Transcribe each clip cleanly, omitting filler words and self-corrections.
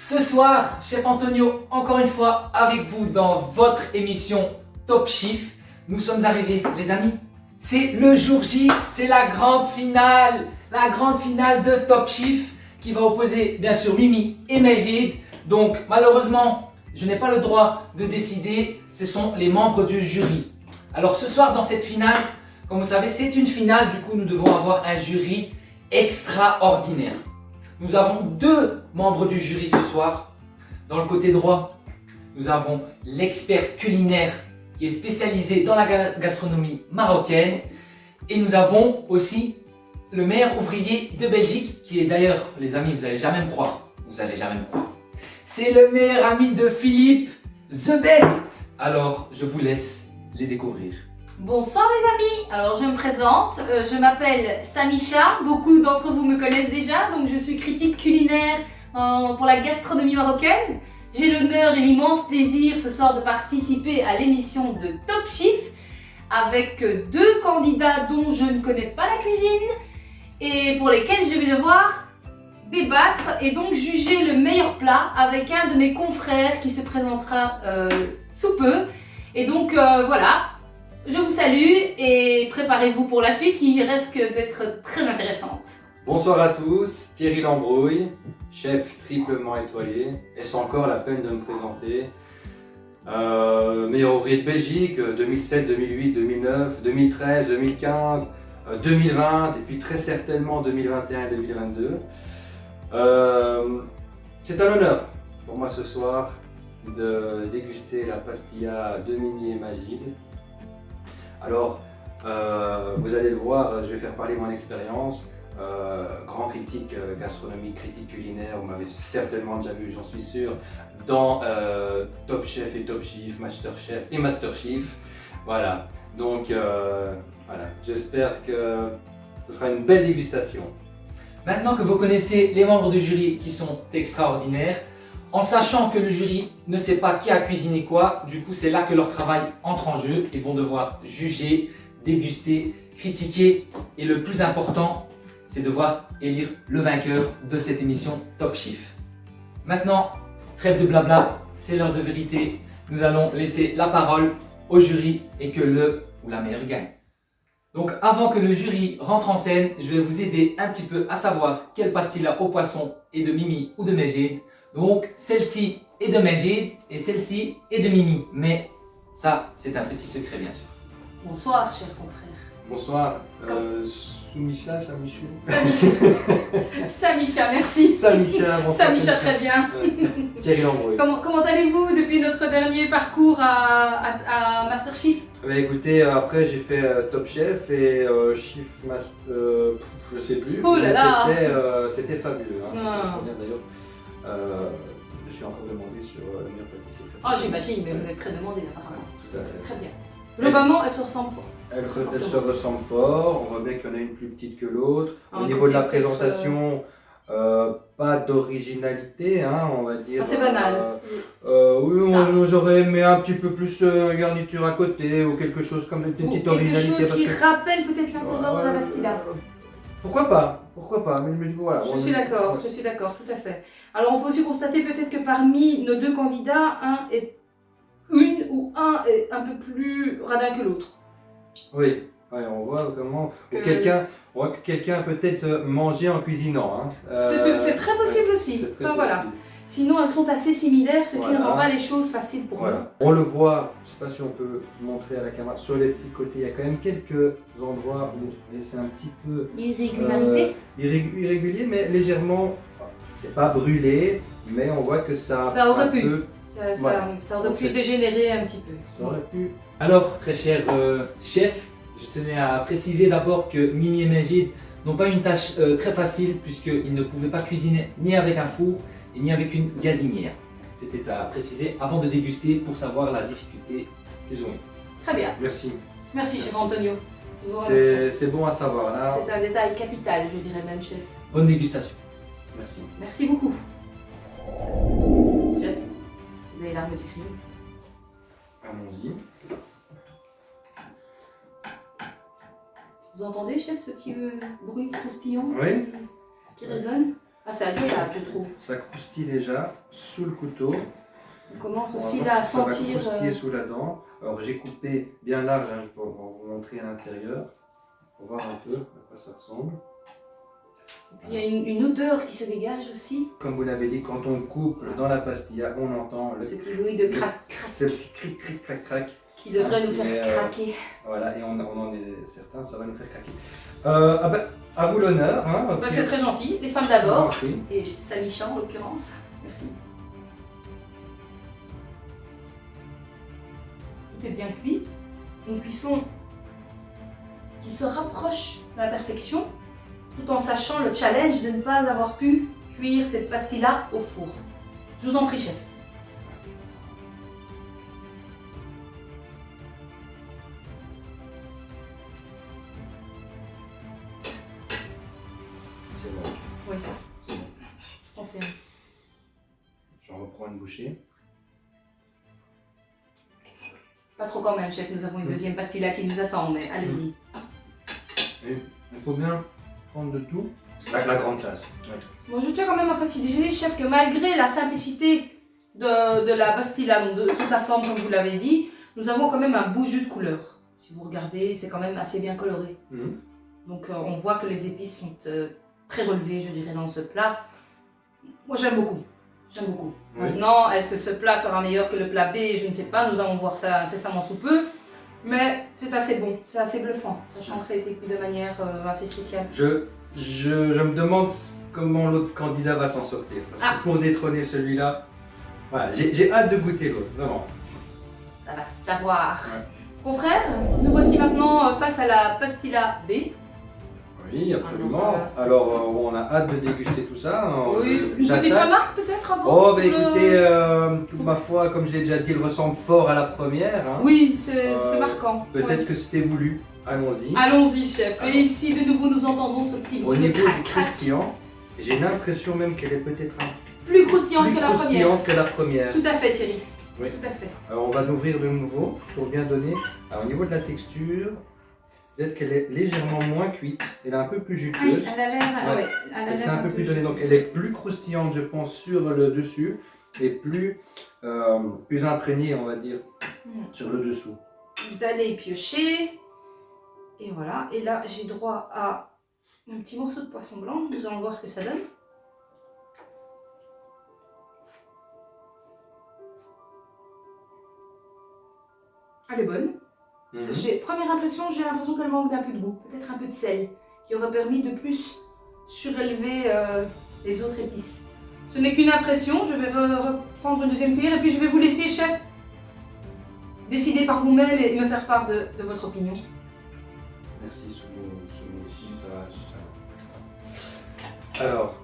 Ce soir, Chef Antonio, encore une fois avec vous dans votre émission Top Chef. Nous sommes arrivés, les amis. C'est le jour J, c'est la grande finale de Top Chef qui va opposer bien sûr Mimi et Majid. Donc malheureusement, je n'ai pas le droit de décider, ce sont les membres du jury. Alors ce soir dans cette finale, comme vous savez, c'est une finale, du coup nous devons avoir un jury extraordinaire. Nous avons deux membres du jury ce soir. Dans le côté droit, nous avons l'experte culinaire qui est spécialisée dans la gastronomie marocaine. Et nous avons aussi le meilleur ouvrier de Belgique, qui est d'ailleurs, les amis, vous n'allez jamais me croire. Vous n'allez jamais me croire. C'est le meilleur ami de Philippe, The Best. Alors, je vous laisse les découvrir. Bonsoir les amis, alors je me présente, je m'appelle Samisha, beaucoup d'entre vous me connaissent déjà, donc je suis critique culinaire pour la gastronomie marocaine. J'ai l'honneur et l'immense plaisir ce soir de participer à l'émission de Top Chef avec deux candidats dont je ne connais pas la cuisine et pour lesquels je vais devoir débattre et donc juger le meilleur plat avec un de mes confrères qui se présentera sous peu. Et donc voilà. Je vous salue et préparez-vous pour la suite qui risque d'être très intéressante. Bonsoir à tous, Thierry Lambrouille, chef triplement étoilé. Est-ce encore la peine de me présenter? Meilleur ouvrier de Belgique, 2007, 2008, 2009, 2013, 2015, 2020 et puis très certainement 2021 et 2022. C'est un honneur pour moi ce soir de déguster la pastilla de Mimi et Majid. Alors, vous allez le voir, je vais faire parler mon expérience. Grand critique gastronomique, critique culinaire, vous m'avez certainement déjà vu, j'en suis sûr, dans Top Chef et Top Chef, Master Chef et Master Chef. Voilà, donc voilà, j'espère que ce sera une belle dégustation. Maintenant que vous connaissez les membres du jury qui sont extraordinaires, en sachant que le jury ne sait pas qui a cuisiné quoi, du coup c'est là que leur travail entre en jeu. Ils vont devoir juger, déguster, critiquer et le plus important, c'est devoir élire le vainqueur de cette émission Top Chef. Maintenant, trêve de blabla, c'est l'heure de vérité. Nous allons laisser la parole au jury et que le ou la meilleure gagne. Donc avant que le jury rentre en scène, je vais vous aider un petit peu à savoir quelle pastilla au poisson est de Mimi ou de Majid. Donc celle-ci est de Majid et celle-ci est de Mimi. Mais ça, c'est un petit secret bien sûr. Bonsoir chers confrères. Bonsoir, Soumisha, Samichou. Samisha, merci. Samisha, bonsoir. Samisha, très bien. Thierry Lambrouille. Comment allez-vous depuis notre dernier parcours à Master Chef? Écoutez, après j'ai fait Top Chef et Chef Master, je sais plus. Oh là là. C'était fabuleux, hein, Ah. c'était extraordinaire d'ailleurs. Je suis encore demandé sur le meilleur pâtissier. Ah j'imagine, mais vous êtes très demandé apparemment. Tout à fait. Très bien. Globalement, elles se ressemblent fort. Elles se ressemblent fort, on voit bien qu'il y en a une plus petite que l'autre. Au Un niveau de la côté peut-être, présentation, pas d'originalité, hein, on va dire. C'est banal. Oui, Ça. j'aurais aimé un petit peu plus garniture à côté ou quelque chose comme une petite Quelque originalité. chose parce qui que- rappelle peut-être l'intérieur de la pastilla. Pourquoi pas, mais voilà. Je suis d'accord, tout à fait. Alors on peut aussi constater peut-être que parmi nos deux candidats, un est un peu plus radin que l'autre. Oui, ouais, on voit comment Que- on voit que quelqu'un a peut-être mangé en cuisinant. Hein. C'est très possible aussi. C'est très Enfin, voilà. possible. Sinon elles sont assez similaires, ce qui ne Voilà. rend pas les choses faciles pour nous. Voilà. On le voit, je ne sais pas si on peut montrer à la caméra, sur les petits côtés, il y a quand même quelques endroits où c'est un petit peu Irrégularité. irrégulier, mais légèrement, c'est pas brûlé, mais on voit que ça aurait un pu. peu- Voilà. Ça aurait Donc, pu c'est- dégénérer un petit peu. ça aurait pu. Alors, très cher chef, je tenais à préciser d'abord que Mimi et Majid n'ont pas une tâche très facile puisqu'ils ne pouvaient pas cuisiner ni avec un four et ni avec une gazinière. C'était à préciser avant de déguster pour savoir la difficulté qu'ils ont eu. Très bien. Merci. Merci chef Antonio. Nous vous remercions. C'est bon à savoir là. C'est un détail capital, je dirais même chef. Bonne dégustation. Merci. Merci beaucoup. Chef, vous avez l'arme du crime. Allons-y. Vous entendez chef ce petit bruit croustillant Oui. qui résonne? Ah, c'est agréable, je trouve. Ça croustille déjà sous le couteau. On commence On va aussi voir là à si ça va sentir. croustiller sous la dent. Alors j'ai coupé bien large hein, pour vous montrer à l'intérieur. Pour voir un peu à quoi ça ressemble. Il y a une odeur qui se dégage aussi. Comme vous l'avez dit, quand on coupe dans la pastilla, on entend Ce petit bruit de crac, crac ce petit cric, cric, crac, crac. qui devrait nous Mais, faire craquer. Voilà, et on en est certain, ça va nous faire craquer. Ah bah, à vous l'honneur. Hein, Bah, c'est très gentil. Les femmes Je vous en d'abord. prie. Et Samicha en l'occurrence. Merci. Tout est bien cuit. Une cuisson qui se rapproche de la perfection, tout en sachant le challenge de ne pas avoir pu cuire cette pastille-là au four. Je vous en prie, chef. C'est bon, Oui, c'est bon. je confirme. J'en reprends une bouchée. Pas trop quand même, chef. Nous avons une deuxième pastille-là qui nous attend, mais allez-y. Et il faut bien prendre de tout. C'est la grande classe. Ouais. Bon, je tiens quand même à préciser, chef, que malgré la simplicité de la pastilla, donc sous sa forme comme vous l'avez dit, nous avons quand même un beau jeu de couleurs. Si vous regardez, c'est quand même assez bien coloré. Mhm. Donc on voit que les épices sont très relevées, je dirais, dans ce plat. Moi j'aime beaucoup. J'aime beaucoup. Oui. Maintenant, est-ce que ce plat sera meilleur que le plat B? Je ne sais pas, nous allons voir ça incessamment sous peu. Mais c'est assez bon, c'est assez bluffant, sachant que ça a été cuit de manière assez spéciale. Je me demande comment l'autre candidat va s'en sortir. Parce que pour détrôner celui-là, voilà, j'ai hâte de goûter l'autre, vraiment. Ça va se savoir. Ouais. Confrères, nous voici maintenant face à la pastilla B. Oui, absolument. Alors, on a hâte de déguster tout ça. Oui, une J'attaque. petite remarque peut-être avant Oh, bah sur le- écoutez, toute ma foi, comme je l'ai déjà dit, il ressemble fort à la première. Hein. Oui, c'est marquant. Peut-être Ouais. que c'était voulu. Allons-y. Allons-y, chef. Alors. Et ici, de nouveau, nous entendons ce petit Au bruit de niveau du crac, crac. croustillant, j'ai l'impression même qu'elle est peut-être un Plus croustillante plus que la première. croustillante que la première. Tout à fait, Thierry. Oui. Tout à fait. Alors, on va l'ouvrir de nouveau pour bien donner. Alors, au niveau de la texture, peut-être qu'elle est légèrement moins cuite. Elle est un peu plus Ah, juteuse. elle a l'air. Ouais. Ouais, elle a Et c'est l'air un peu plus donné. Donc, elle est plus croustillante, je pense, sur le dessus et plus imprégnée, on va dire, sur le dessous. D'aller piocher. Et voilà. Et là, j'ai droit à un petit morceau de poisson blanc. Nous allons voir ce que ça donne. Elle est bonne. Mhm. Première impression, j'ai l'impression qu'elle manque d'un peu de goût. Peut-être un peu de sel, qui aurait permis de plus surélever les autres épices. Ce n'est qu'une impression. Je vais reprendre une deuxième cuillère et puis je vais vous laisser, chef, décider par vous-même et me faire part de votre opinion. Merci, Soumo. Alors,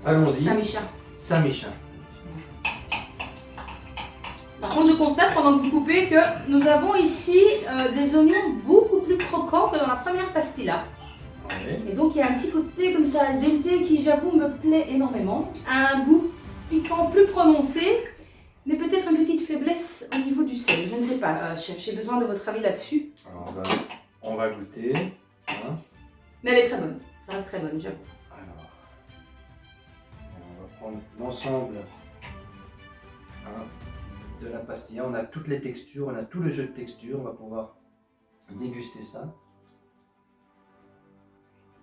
allons-y. Samicha. Samicha. Par contre, je constate pendant que vous coupez que nous avons ici des oignons beaucoup plus croquants que dans la première pastilla. Oui. Et donc il y a un petit côté comme ça al dente qui, j'avoue, me plaît énormément. Un goût piquant plus prononcé, mais peut-être une petite faiblesse au niveau du sel. Je ne sais pas, chef, j'ai besoin de votre avis là-dessus. Alors, on va goûter. Hein. Mais elle est très bonne. Elle reste très bonne, j'avoue. Alors, on va prendre l'ensemble hein, de la pastilla. On a toutes les textures, on a tout le jeu de textures. On va pouvoir déguster ça.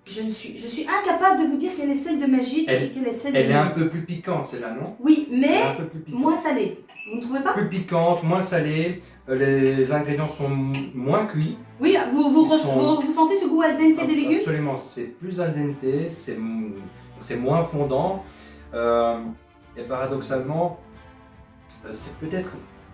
Je suis incapable de vous dire quelle est celle de Magid et quelle est celle de Elle est un Lily. peu plus piquante, celle-là, non? Oui, Elle est mais un peu plus piquante. moins salée. Vous ne trouvez pas? Plus piquante, moins salée. Les ingrédients sont moins cuits. Oui, vous Ils sont- vous sentez ce goût al dente des légumes? Absolument, c'est plus al dente, c'est moins fondant. Et paradoxalement, c'est peut-être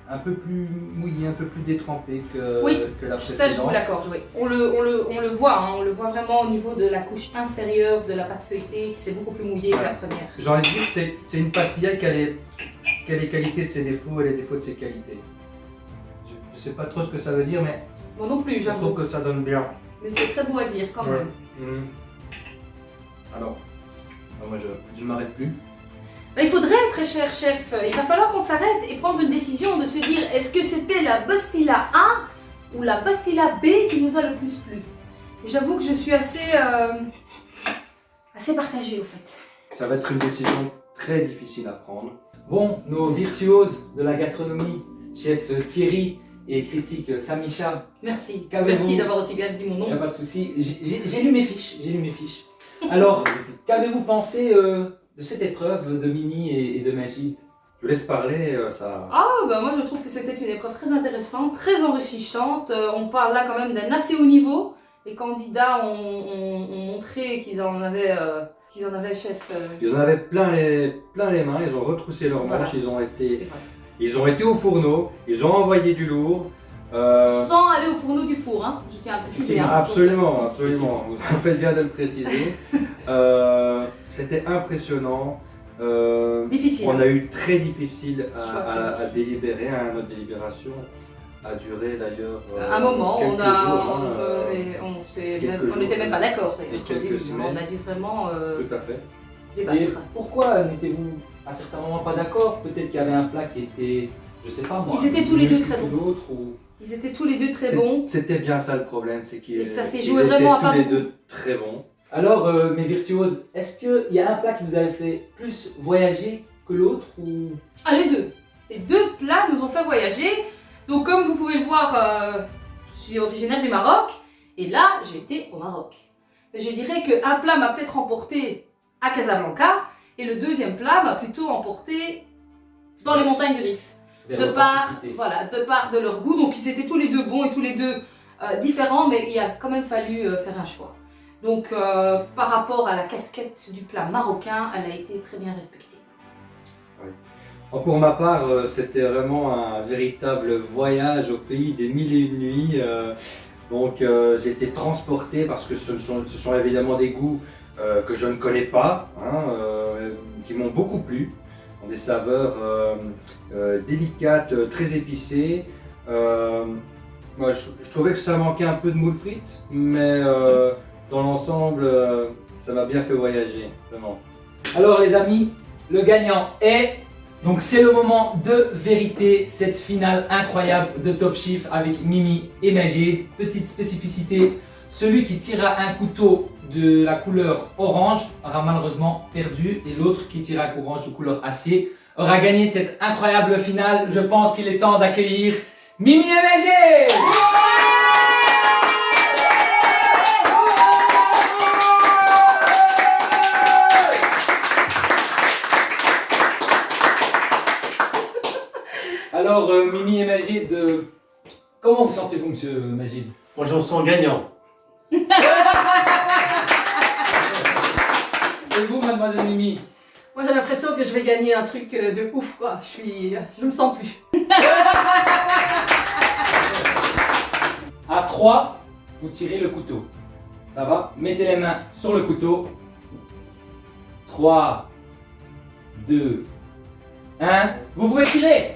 un peu plus mouillé, un peu plus détrempé que, Oui, que la Ça, je précédente. vous l'accorde, oui. On le voit, hein, on le voit vraiment au niveau de la couche inférieure de la pâte feuilletée, qui c'est beaucoup plus mouillé que la première. J'ai envie de dire que c'est une pastilla qui a les qualités de ses défauts et les défauts de ses qualités. Je ne sais pas trop ce que ça veut dire, mais Moi non plus, je trouve j'avoue. que ça donne bien. Mais c'est très beau à dire quand Ouais. même. Mhm. Alors, moi je ne m'arrête plus. Bah, il faudrait, très cher chef, il va falloir qu'on s'arrête et prendre une décision de se dire est-ce que c'était la pastilla A ou la pastilla B qui nous a le plus plu. Et j'avoue que je suis assez partagée au fait. Ça va être une décision très difficile à prendre. Bon, nos virtuoses de la gastronomie, chef Thierry et critique Samisha, Merci. Qu'avez-vous- Merci d'avoir aussi bien dit mon il n'y a nom. pas de souci. J'ai lu mes fiches, Alors, qu'avez-vous pensé de cette épreuve de Mimi et de Majid? Je vous laisse parler, ça... Ah, bah moi je trouve que c'était une épreuve très intéressante, très enrichissante. On parle là quand même d'un assez haut niveau. Les candidats ont montré qu'ils en avaient, chef. Ils en avaient plein les mains, ils ont retroussé leurs Voilà. manches, Et voilà. ils ont été au fourneau, ils ont envoyé du lourd. Sans aller au fourneau du four, hein, je tiens à préciser. Hein. Absolument. Vous faites bien de le préciser. C'était impressionnant. Difficile. On a eu très difficile Choix très à difficile. délibérer. Notre délibération a duré d'ailleurs Un moment, quelques on a, jours, et quelques on n'était jours, même pas d'accord. et au quelques début, semaines. on a dû vraiment tout à fait. Et débattre. pourquoi n'étiez-vous à certains moments pas d'accord? Peut-être qu'il y avait un plat qui était, je sais pas moi, Ils étaient tous les deux mieux très que bons. l'autre ou... Ils étaient tous les deux très bons. C'était bien ça le problème, c'est qu'ils Et ça s'est ils joué étaient vraiment à tous pas les beaucoup. deux très bons. Alors, mes virtuoses, est-ce qu'il y a un plat qui vous avait fait plus voyager que l'autre ou... Ah, les deux. Les deux plats nous ont fait voyager. Donc, comme vous pouvez le voir, je suis originaire du Maroc. Et là, j'ai été au Maroc. Mais je dirais qu'un plat m'a peut-être emporté à Casablanca. Et le deuxième plat m'a plutôt emporté dans les montagnes du Rif. Vers De part, l'authenticité? voilà, de part de leur goût. Donc, ils étaient tous les deux bons et tous les deux différents. Mais il a quand même fallu faire un choix. Donc, par rapport à la casquette du plat marocain, elle a été très bien respectée. Pour ma part, c'était vraiment un véritable voyage au pays des mille et une nuits. Donc j'ai été transporté parce que ce sont évidemment des goûts que je ne connais pas, qui m'ont beaucoup plu. Ont des saveurs délicates, très épicées. Moi, je trouvais que ça manquait un peu de moules frites, mais dans l'ensemble, ça m'a bien fait voyager, vraiment. Alors les amis, le gagnant est... Donc c'est le moment de vérité, cette finale incroyable de Top Chef avec Mimi et Majid. Petite spécificité, celui qui tirera un couteau de la couleur orange aura malheureusement perdu et l'autre qui tirera un orange de couleur acier aura gagné cette incroyable finale. Je pense qu'il est temps d'accueillir Mimi et Majid. Alors, Mimi et Majid, comment vous sentez-vous, monsieur Majid? Moi, j'en sens gagnant. Et vous, mademoiselle Mimi? Moi j'ai l'impression que je vais gagner un truc de ouf quoi, je me sens plus. À 3, vous tirez le couteau. Ça va? Mettez les mains sur le couteau. 3, 2, 1. Vous pouvez tirer!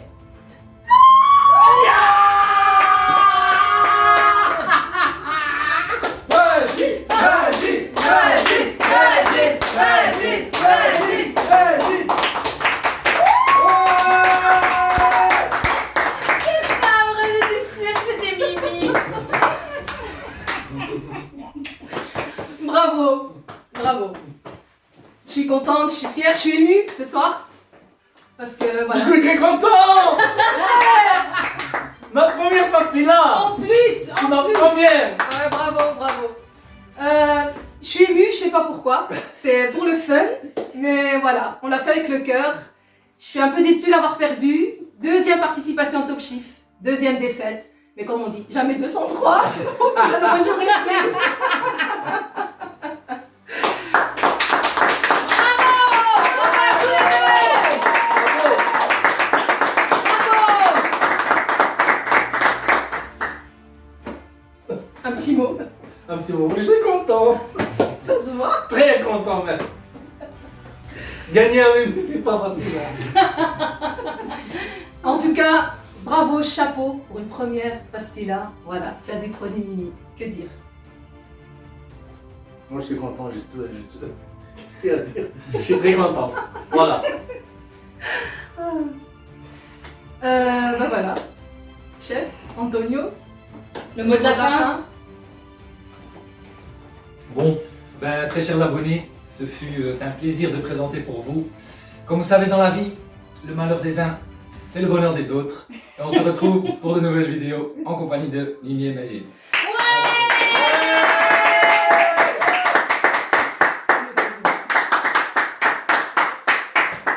Majid! Majid! Majid! Majid! Majid! Majid! Majid! Ah, vrai, j'étais sûre que c'était Mimi. Bravo, bravo. Je suis contente, je suis fière, je suis émue ce soir. Parce que Je voilà. suis très content. Ma première partie là. En plus, C'est ma première. Ouais, bravo, bravo. Je suis émue, je sais pas pourquoi. C'est pour le fun, mais voilà, on l'a fait avec le cœur. Je suis un peu déçue d'avoir perdu. Deuxième participation Top Chef, deuxième défaite. Mais comme on dit, jamais 203. Donc, je ne rejouerai plus. Un petit mot, Un petit moment, je suis content. ça se voit. Très content même. Gagner un Mimi, c'est pas facile. En tout cas, bravo, chapeau pour une première pastilla. Voilà, tu as détrôné Mimi. Que dire? Moi, je suis content. Qu'est-ce qu'il y a à dire? Je suis très content. Voilà. Bah voilà. Chef, Antonio, le mot de la fin. Bon, ben, très chers abonnés, Ce fut un plaisir de présenter pour vous. Comme vous savez dans la vie, le malheur des uns fait le bonheur des autres. Et on se retrouve pour de nouvelles vidéos en compagnie de Mimi et Majid.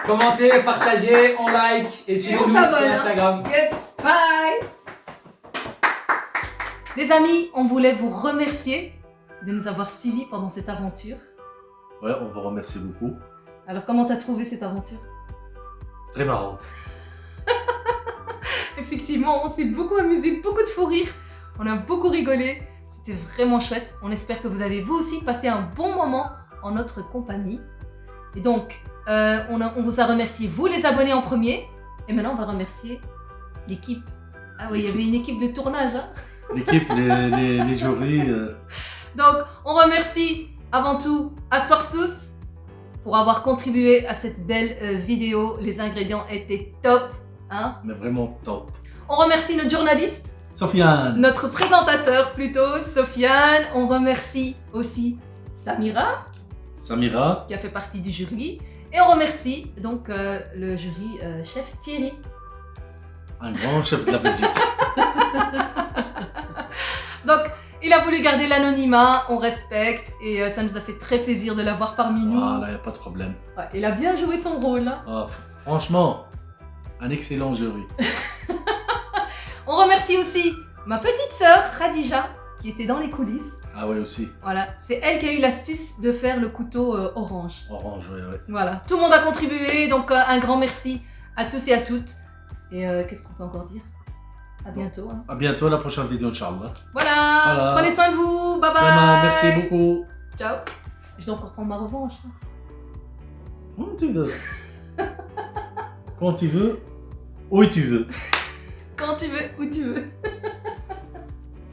Commentez, partagez, on like et suivez-nous sur s'abonne, hein. Instagram. Yes, bye. Les amis, on voulait vous remercier de nous avoir suivis pendant cette aventure. Ouais, on vous remercie beaucoup. Alors, comment t'as trouvé cette aventure? Très marrant. Effectivement, on s'est beaucoup amusé, beaucoup de fou rire. On a beaucoup rigolé. C'était vraiment chouette. On espère que vous avez vous aussi passé un bon moment en notre compagnie. Et donc, on vous a remercié, vous les abonnés en premier. Et maintenant, on va remercier l'équipe. Ah oui, il y avait une équipe de tournage. Hein. L'équipe, les jurys. Donc, on remercie avant tout Aswarsous pour avoir contribué à cette belle vidéo. Les ingrédients étaient top. Hein. Mais vraiment top. On remercie notre journaliste, Sofiane. notre présentateur plutôt, Sofiane. On remercie aussi Samira Samira. qui a fait partie du jury. Et on remercie donc le jury chef Thierry. Un grand chef de la Belgique. Donc, il a voulu garder l'anonymat, on respecte et ça nous a fait très plaisir de l'avoir parmi nous. Voilà, il n'y a pas de problème. Ouais, il a bien joué son rôle. Hein. Ah, franchement, un excellent jury. On remercie aussi ma petite sœur Khadija qui était dans les coulisses. Ah ouais aussi. Voilà, c'est elle qui a eu l'astuce de faire le couteau orange. Orange, ouais. Voilà, tout le monde a contribué, donc un grand merci à tous et à toutes. Et qu'est-ce qu'on peut encore dire? À bientôt. Hein. À bientôt à la prochaine vidéo, Inch'Allah. Voilà, prenez soin de vous, bye bye. Salama, merci beaucoup. Ciao. Je dois encore prendre ma revanche. Hein. Quand tu veux. Quand tu veux, où tu veux. Quand tu veux, où tu veux.